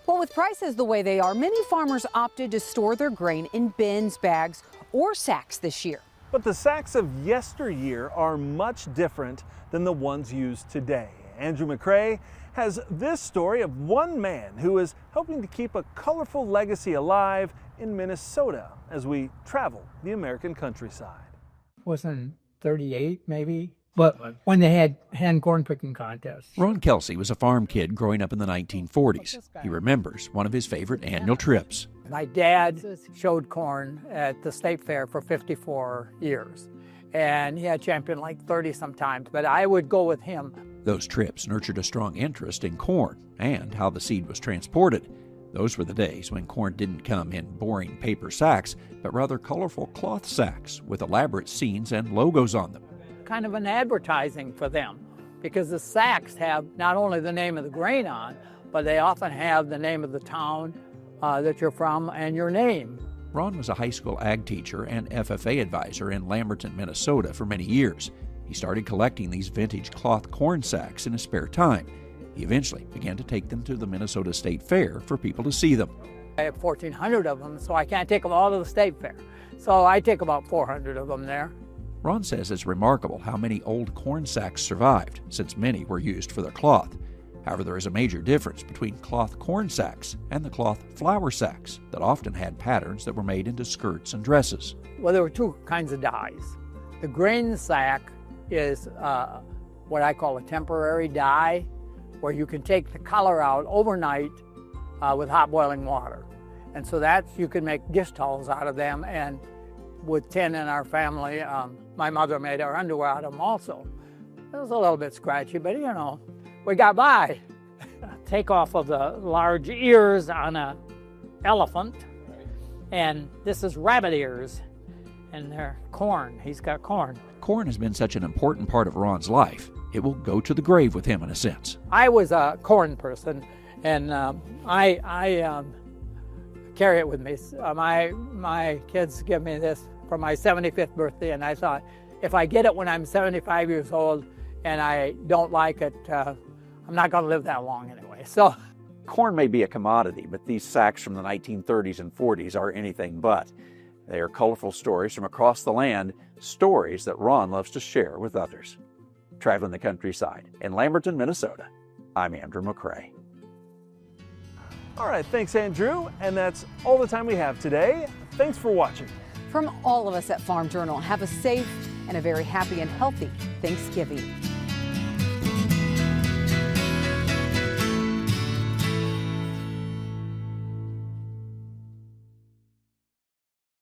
Well, with prices the way they are, many farmers opted to store their grain in bins, bags, or sacks this year. But the sacks of yesteryear are much different than the ones used today. Andrew McCrea has this story of one man who is helping to keep a colorful legacy alive in Minnesota as we travel the American countryside. Wasn't 38 maybe, but when they had hand corn picking contests. Ron Kelsey was a farm kid growing up in the 1940s. He remembers one of his favorite annual trips. My dad showed corn at the state fair for 54 years, and he had championed like 30 sometimes, but I would go with him. Those trips nurtured a strong interest in corn and how the seed was transported. Those were the days when corn didn't come in boring paper sacks, but rather colorful cloth sacks with elaborate scenes and logos on them. Kind of an advertising for them, because the sacks have not only the name of the grain on, but they often have the name of the town that you're from and your name. Ron was a high school ag teacher and FFA advisor in Lamberton, Minnesota for many years. He started collecting these vintage cloth corn sacks in his spare time. He eventually began to take them to the Minnesota State Fair for people to see them. I have 1,400 of them, so I can't take them all to the state fair. So I take about 400 of them there. Ron says it's remarkable how many old corn sacks survived, since many were used for their cloth. However, there is a major difference between cloth corn sacks and the cloth flour sacks that often had patterns that were made into skirts and dresses. Well, there were two kinds of dyes. The grain sack is what I call a temporary dye, where you can take the color out overnight with hot boiling water. And so you can make dish towels out of them, and with 10 in our family, my mother made our underwear out of them also. It was a little bit scratchy, but you know, we got by. Take off of the large ears on an elephant, and this is rabbit ears, and they're corn. He's got corn. Corn has been such an important part of Ron's life. It will go to the grave with him in a sense. I was a corn person, and I carry it with me. My kids give me this for my 75th birthday, and I thought, if I get it when I'm 75 years old and I don't like it, I'm not going to live that long anyway. So, corn may be a commodity, but these sacks from the 1930s and 40s are anything but. They are colorful stories from across the land, stories that Ron loves to share with others. Traveling the countryside in Lamberton, Minnesota, I'm Andrew McCrea. All right, thanks, Andrew. And that's all the time we have today. Thanks for watching. From all of us at Farm Journal, have a safe and a very happy and healthy Thanksgiving.